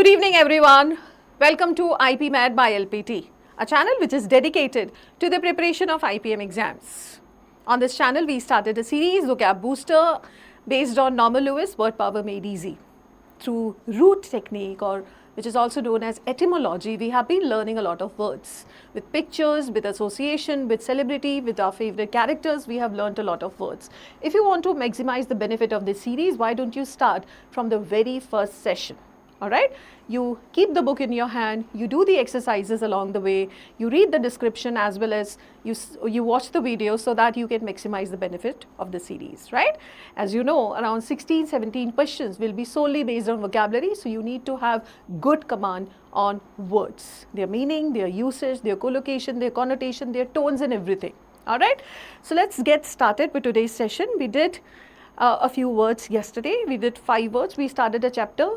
Good evening, everyone. Welcome to IP Med by LPT, a channel which is dedicated to the preparation of IPM exams. On this channel, we started a series, Vocab Booster, based on Norman Lewis, Word Power Made Easy. Through root technique, or which is also known as etymology, we have been learning a lot of words. With pictures, with association, with celebrity, with our favorite characters, we have learned a lot of words. If you want to maximize the benefit of this series, why don't you start from the very first session? All right, you keep the book in your hand, you do the exercises along the way, you read the description as well as you watch the video so that you can maximize the benefit of the series, right? As you know, around 16-17 questions will be solely based on vocabulary, so you need to have good command on words, their meaning, their usage, their collocation, their connotation, their tones and everything. All right, so let's get started with today's session. We did a few words yesterday. We did 5 words. We started a chapter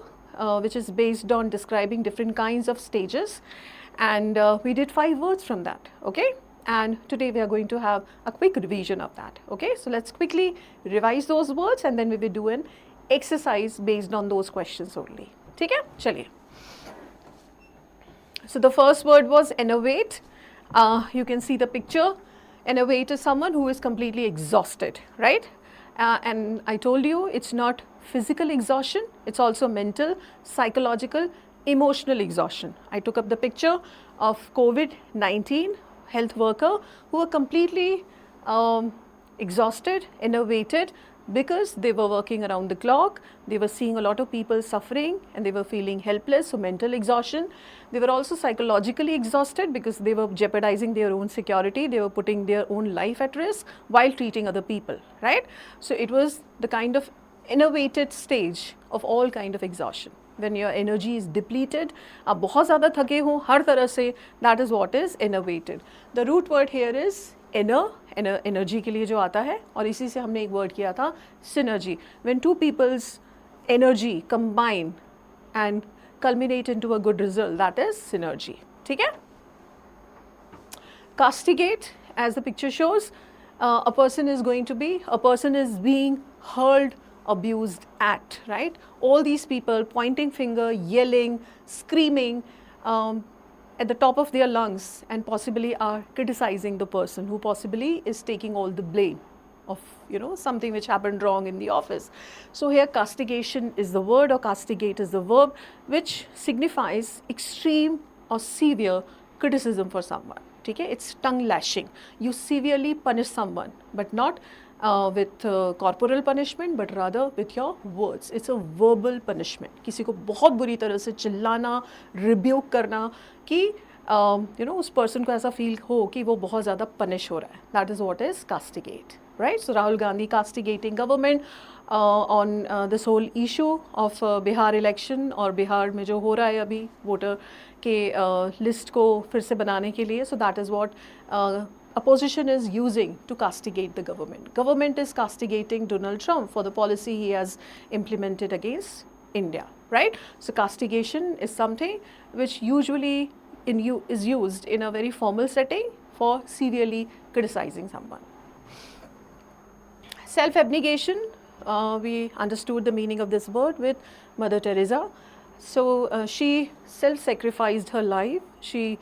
which is based on describing different kinds of stages, and we did 5 words from that, okay? And today we are going to have a quick revision of that, okay? So let's quickly revise those words and then we will do an exercise based on those questions only. ठीक है? चलिए. So the first word was enervate. You can see the picture. Enervate is someone who is completely exhausted, right? And I told you it's not physical exhaustion, it's also mental, psychological, emotional exhaustion. I took up the picture of COVID-19 health worker who were completely exhausted, enervated, because they were working around the clock, they were seeing a lot of people suffering and they were feeling helpless, so mental exhaustion. They were also psychologically exhausted because they were jeopardizing their own security, they were putting their own life at risk while treating other people, right? So it was the kind of innovated stage of all kind of exhaustion. When your energy is depleted, आप बहुत ज़्यादा थके हो हर तरह से, that is what is innovated. The root word here is energy के लिए जो आता है, और इसी से हमने एक word किया था synergy. When two people's energy combine and culminate into a good result, that is synergy. ठीक है? Castigate, as the picture shows, a person is being hurled, abused at, right? All these people pointing finger, yelling, screaming at the top of their lungs and possibly are criticizing the person who possibly is taking all the blame of, you know, something which happened wrong in the office. So here castigation is the word, or castigate is the verb, which signifies extreme or severe criticism for someone. Okay? It's tongue lashing. You severely punish someone, but not with corporal punishment, but rather with your words. It's a verbal punishment. किसी को बहुत बुरी तरह से चिल्लाना, rebuke करना कि you know, उस person को ऐसा feel हो कि वो बहुत ज़्यादा punish हो रहा है. That is what is castigate, right? So Rahul Gandhi castigating government on this whole issue of Bihar election, और बिहार में जो हो रहा है अभी वोटर के लिस्ट को फिर से बनाने के लिए. So that is what opposition is using to castigate the government. Government is castigating Donald Trump for the policy he has implemented against India, right? So castigation is something which usually is used in a very formal setting for severely criticizing someone. Self-abnegation, we understood the meaning of this word with Mother Teresa. So she self-sacrificed her life. She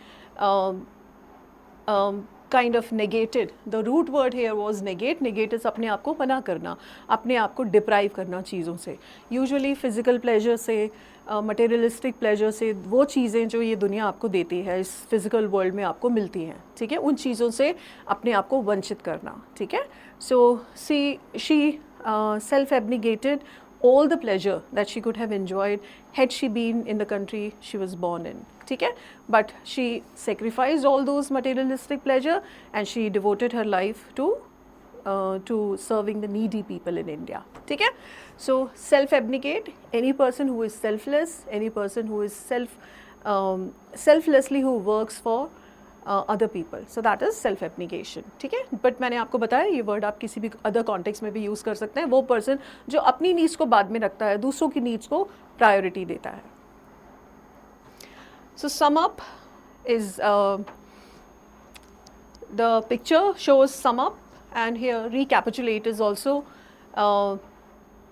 kind of negated. The root word here was negate. Negate is अपने आप को मना करना, अपने आप को deprive करना चीज़ों से. Usually physical pleasure से, materialistic pleasure से, वो चीज़ें जो ये दुनिया आपको देती है, इस physical world में आपको मिलती हैं, ठीक है? उन चीज़ों से अपने आप को वंचित करना, ठीक है? So she self-abnegated all the pleasure that she could have enjoyed had she been in the country she was born in. ठीक है? But she sacrificed all those materialistic pleasure and she devoted her life to serving the needy people in India. ठीक है? So self-abnegate, any person who is selfless, any person who is selflessly who works for other people. So that is self-abnegation. ठीक है? But मैंने आपको बताया ये word आप किसी भी other context में भी use कर सकते हैं. वो person जो अपनी needs को बाद में रखता है, दूसरों की needs को priority देता है. So sum up is the picture shows sum up, and here recapitulate is also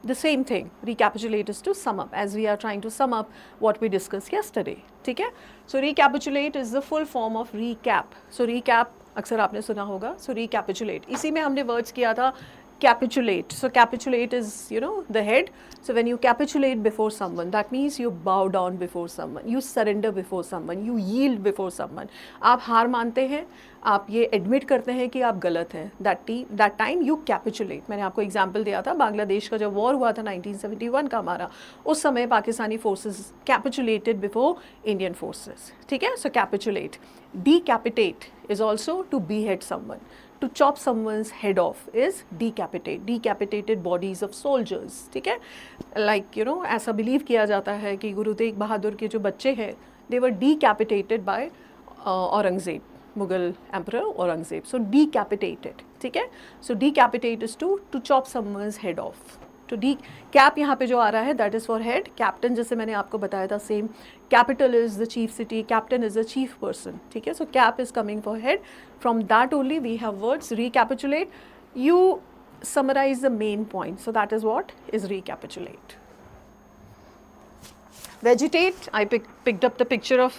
the same thing. Recapitulate is to sum up, as we are trying to sum up what we discussed yesterday. ठीक है? So recapitulate is the full form of recap. So recap अक्सर आपने सुना होगा. So recapitulate. इसी में हमने words किया था capitulate. So capitulate is, you know, the head. So when you capitulate before someone, that means you bow down before someone, you surrender before someone, you yield before someone. आप हार मानते हैं, आप ये एडमिट करते हैं कि आप गलत हैं. That time you capitulate. मैंने आपको एग्जाम्पल दिया था, बांग्लादेश का जब वॉर हुआ था 1971 का हमारा, उस समय Pakistani forces capitulated before Indian forces. ठीक है? सो capitulate. Decapitate is also to behead someone. To chop someone's head off is decapitate. Decapitated bodies of soldiers. ठीक है? Like, you know, ऐसा बिलीव किया जाता है कि गुरु तेग बहादुर के जो बच्चे हैं, they were decapitated by Aurangzeb, Mughal emperor Aurangzeb. So decapitated. ठीक है? So decapitate is to chop someone's head off. तो डी कैप यहाँ पे जो आ रहा है that is for head. Captain जैसे मैंने आपको बताया था same. Capital is the chief city, captain is the chief person. ठीक है? So cap is coming for head. From that only we have words. Recapitulate, you summarize the main point. So that is what is recapitulate. Vegetate, I picked up the picture of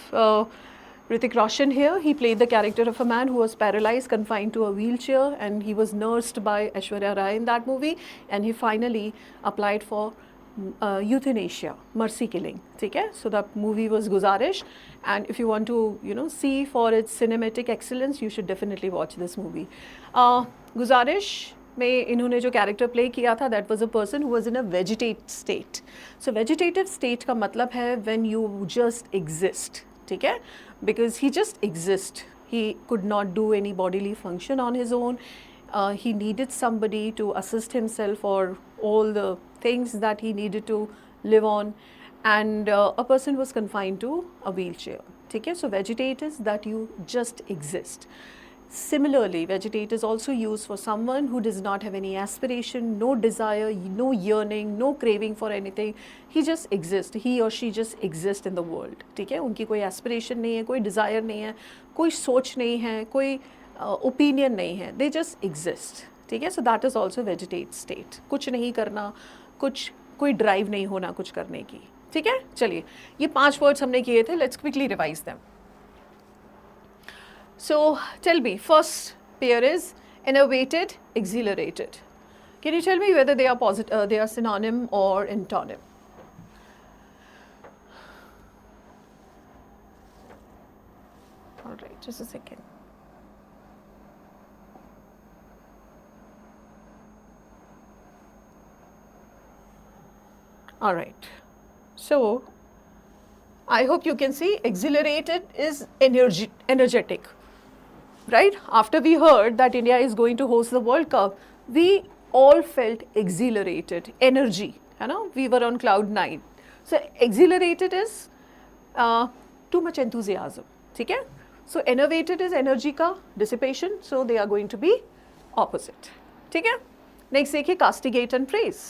Hrithik Roshan here. He played the character of a man who was paralyzed, confined to a wheelchair, and he was nursed by Aishwarya Rai in that movie, and he finally applied for euthanasia, mercy killing. Okay? So the movie was Guzarish, and if you want to, you know, see for its cinematic excellence, you should definitely watch this movie. Guzarish में इन्होंने जो character play किया था that was a person who was in a vegetate state. So vegetative state का मतलब है when you just exist. ठीक है? Because he just exist. He could not do any bodily function on his own. He needed somebody to assist himself for all the things that he needed to live on, and a person was confined to a wheelchair. ठीक है? So vegetate is that you just exist. Similarly, vegetate is also used for someone who does not have any aspiration, no desire, no yearning, no craving for anything. He just exists. He or she just exists in the world. ठीक है? उनकी कोई aspiration नहीं है, कोई desire नहीं है, कोई सोच नहीं है, कोई opinion नहीं है. They just exist. ठीक है? So that is also vegetate state. कुछ नहीं करना, कोई drive नहीं होना कुछ करने की. ठीक है? चलिए, ये 5 words हमने किए थे. Let's quickly revise them. So tell me, first pair is enervated, exhilarated. Can you tell me whether they are they are synonym or antonym? All right, just a second. All right. So I hope you can see exhilarated is energetic. Right? After we heard that India is going to host the World Cup, we all felt exhilarated, energy, you know, we were on cloud 9. So exhilarated is too much enthusiasm. ठीक है? So enervated is energy का dissipation, so they are going to be opposite. ठीक है? Next देखिए castigate and praise.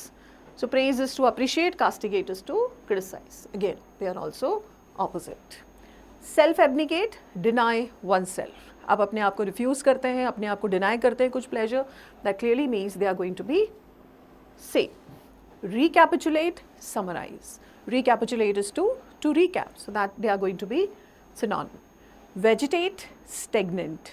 So praise is to appreciate, castigate is to criticize. Again, they are also opposite. Self-abnegate, deny oneself. आप अपने आप को refuse करते हैं, अपने आप को डिनाई करते हैं कुछ pleasure, that clearly means they are going to be same. Recapitulate, summarize. Recapitulate is to recap, so that they are going to be synonym. Vegetate, stagnant.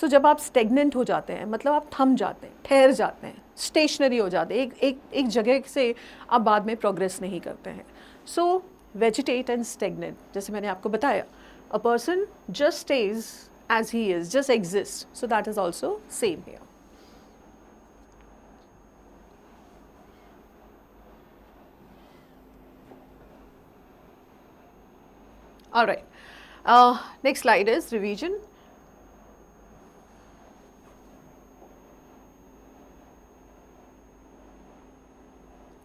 So जब आप स्टेगनेंट हो जाते हैं मतलब आप थम जाते हैं, ठहर जाते हैं, स्टेशनरी हो जाते हैं, एक जगह से आप बाद में प्रोग्रेस नहीं करते हैं. सो वेजिटेट एंड स्टेगनेंट, जैसे मैंने आपको बताया, a person just stage as he is, just exists. So that is also same here. All right. Next slide is revision.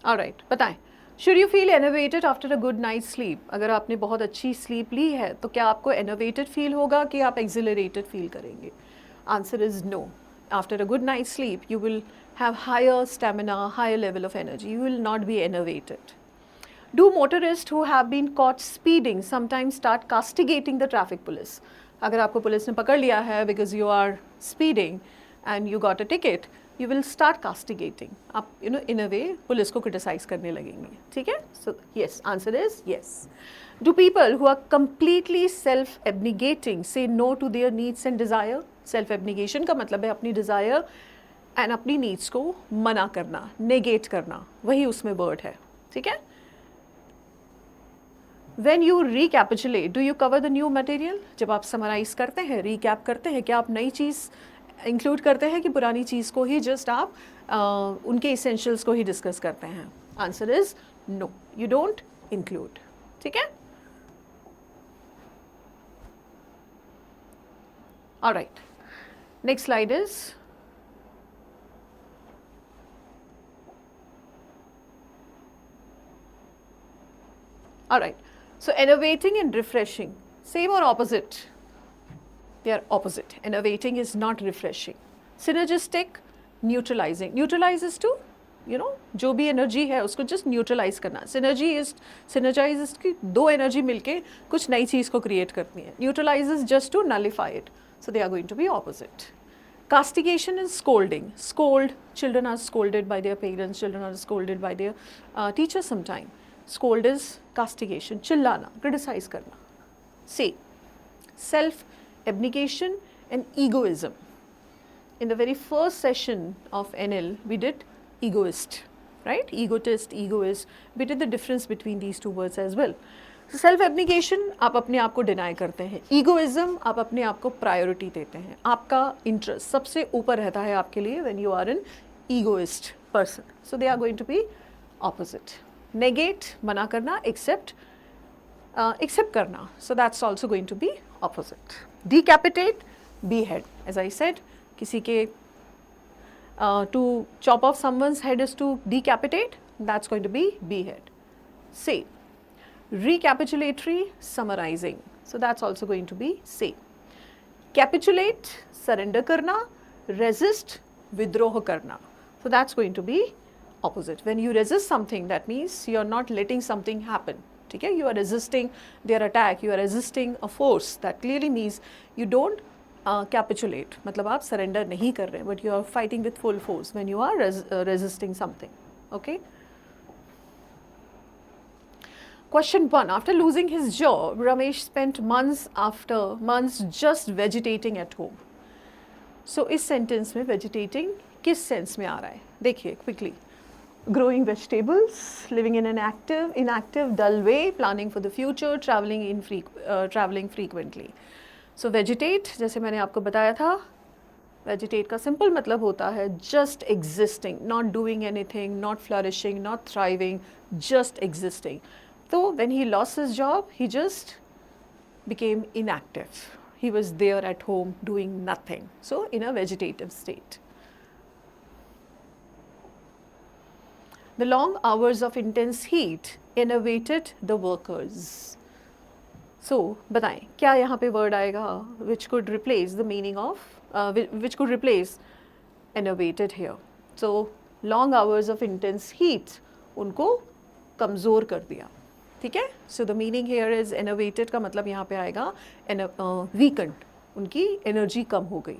All right. बताएं. Should you feel enervated after a good night's sleep? अगर आपने बहुत अच्छी sleep ली है तो क्या आपको enervated feel होगा कि आप exhilarated feel करेंगे? Answer is no. After a good night's sleep, you will have higher stamina, higher level of energy. You will not be enervated. Do motorists who have been caught speeding sometimes start castigating the traffic police? अगर आपको police ने पकड़ लिया है because you are speeding and you got a ticket, you will start castigating. आप in a way police को criticize करने लगेंगे, ठीक है? So yes, answer is yes. Do people who are completely self-abnegating say no to their needs and desire? Self-abnegation का मतलब है अपनी desire and अपनी needs को मना करना, negate करना, वही उसमें word है, ठीक है? When you recapitulate, do you cover the new material? जब आप summarize करते हैं, recap करते हैं, क्या आप नई चीज़ इंक्लूड करते हैं कि पुरानी चीज़ को ही जस्ट आप उनके इसेंशियल्स को ही डिस्कस करते हैं? Answer is no, you don't include, ठीक है? Alright, next slide is alright. So innovating and refreshing, same or opposite? They are opposite. Innovating is not refreshing. Synergistic, neutralizing. Neutralizes to, जो भी energy है उसको just neutralise करना. Synergise की दो energy मिलके कुछ नई चीज़ को क्रिएट करनी है. Neutralise just to nullify it. So they are going to be opposite. Castigation is scolding. Scold, children are scolded by their parents, children are scolded by their teachers sometime. Scold is castigation, चिल्लाना, criticize करना. Say, self-abnegation and egoism. In the very first session of NL, we did egoist, right? Egotist, egoist. We did the difference between these two words as well. So self-abnegation, आप अपने आप को deny करते हैं. Egoism, आप अपने आप को priority देते हैं. आपका interest सबसे ऊपर रहता है आपके लिए when you are an egoist person. So they are going to be opposite. Negate, मना करना, accept करना. So that's also going to be opposite. Decapitate, behead. As I said, किसी के to chop off someone's head is to decapitate. That's going to be behead. Say, recapitulatory, summarizing. So that's also going to be say. Capitulate, surrender करना. Resist, विद्रोह करना. So that's going to be opposite. When you resist something, that means you are not letting something happen. ठीक है? You are resisting their attack. You are resisting a force. That clearly means you don't capitulate. मतलब आप surrender नहीं कर रहे, but you are fighting with full force when you are resisting something. Okay? Question 1. After losing his job, Ramesh spent months just vegetating at home. So इस sentence में vegetating किस sense में आ रहा है? देखिए quickly. Growing vegetables, living in an inactive, dull way, planning for the future, traveling frequently. So vegetate, जैसे मैंने आपको बताया था, vegetate का simple मतलब होता है just existing, not doing anything, not flourishing, not thriving, just existing. So when he lost his job, he just became inactive. He was there at home doing nothing. So in a vegetative state. The long hours of intense heat enervated the workers. So, बताएं क्या यहाँ पे word आएगा which could replace the meaning of which could replace enervated here. So, long hours of intense heat उनको कमज़ोर कर दिया, ठीक है? So the meaning here is enervated का मतलब यहाँ पे आएगा weakened, उनकी energy कम हो गई.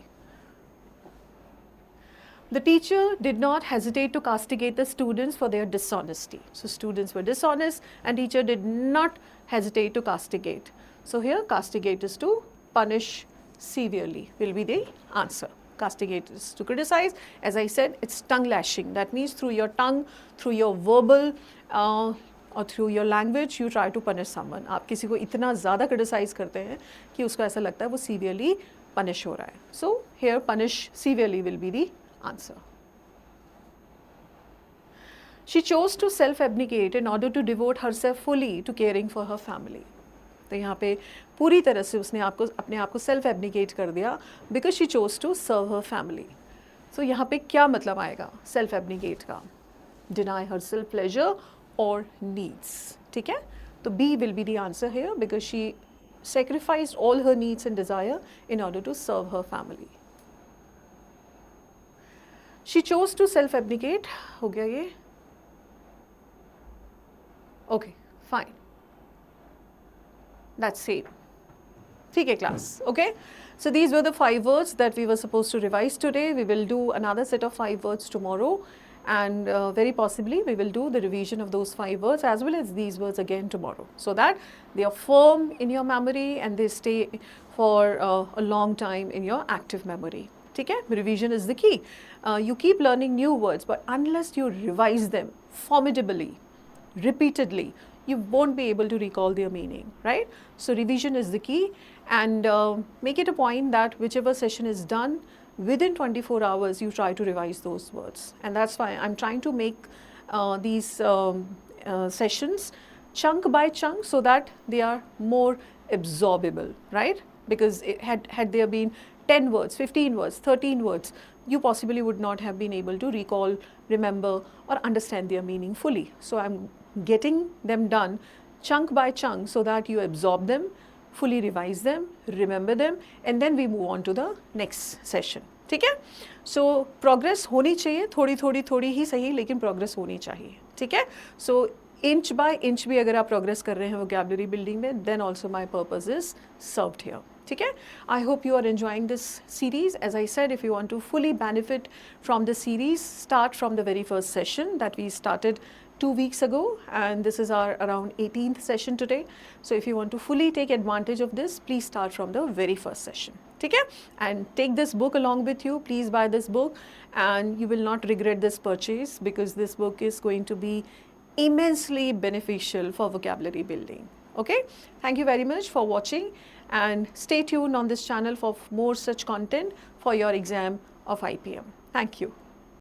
The teacher did not hesitate to castigate the students for their dishonesty. So students were dishonest and teacher did not hesitate to castigate. So here castigate is to punish severely will be the answer. Castigate is to criticize. As I said, it's tongue lashing. That means through your tongue, through your verbal or through your language, you try to punish someone. आप किसी को इतना ज़्यादा criticize करते हैं कि उसको ऐसा लगता है वो severely punish हो रहा है. So here punish severely will be the answer. She chose to self-abnegate in order to devote herself fully to caring for her family. तो यहाँ पे पूरी तरह से उसने अपने आप को self-abnegate कर दिया because she chose to serve her family. So यहाँ पे क्या मतलब आएगा self-abnegate का? Deny herself pleasure or needs. ठीक है? तो B will be the answer here because she sacrificed all her needs and desire in order to serve her family. She chose to self-abnegate. हो गया ये? Okay, fine. That's same. ठीक है class. Okay. So these were the 5 words that we were supposed to revise today. We will do another set of 5 words tomorrow, and very possibly we will do the revision of those 5 words as well as these words again tomorrow, so that they are firm in your memory and they stay for a long time in your active memory. Okay? Revision is the key. You keep learning new words, but unless you revise them formidably, repeatedly, you won't be able to recall their meaning, right? So revision is the key, and make it a point that whichever session is done, within 24 hours you try to revise those words. And that's why I'm trying to make these sessions chunk by chunk, so that they are more absorbable, right? Because had there been 10 words, 15 words, 13 words, you possibly would not have been able to recall, remember, or understand their meaning fully. So I'm getting them done chunk by chunk so that you absorb them, fully revise them, remember them, and then we move on to the next session. ठीक है? So progress होनी चाहिए, थोड़ी थोड़ी थोड़ी ही सही, लेकिन progress होनी चाहिए. ठीक है? So inch by inch भी अगर आप progress कर रहे हैं vocabulary building में, then also my purpose is served here. ठीक है? I hope you are enjoying this series. As I said, if you want to fully benefit from the series, start from the very first session that we started 2 weeks ago, and this is our around 18th session today. So if you want to fully take advantage of this, please start from the very first session. Okay? And take this book along with you. Please buy this book, and you will not regret this purchase, because this book is going to be immensely beneficial for vocabulary building. Okay? Thank you very much for watching, and stay tuned on this channel for more such content for your exam of IPM. Thank you.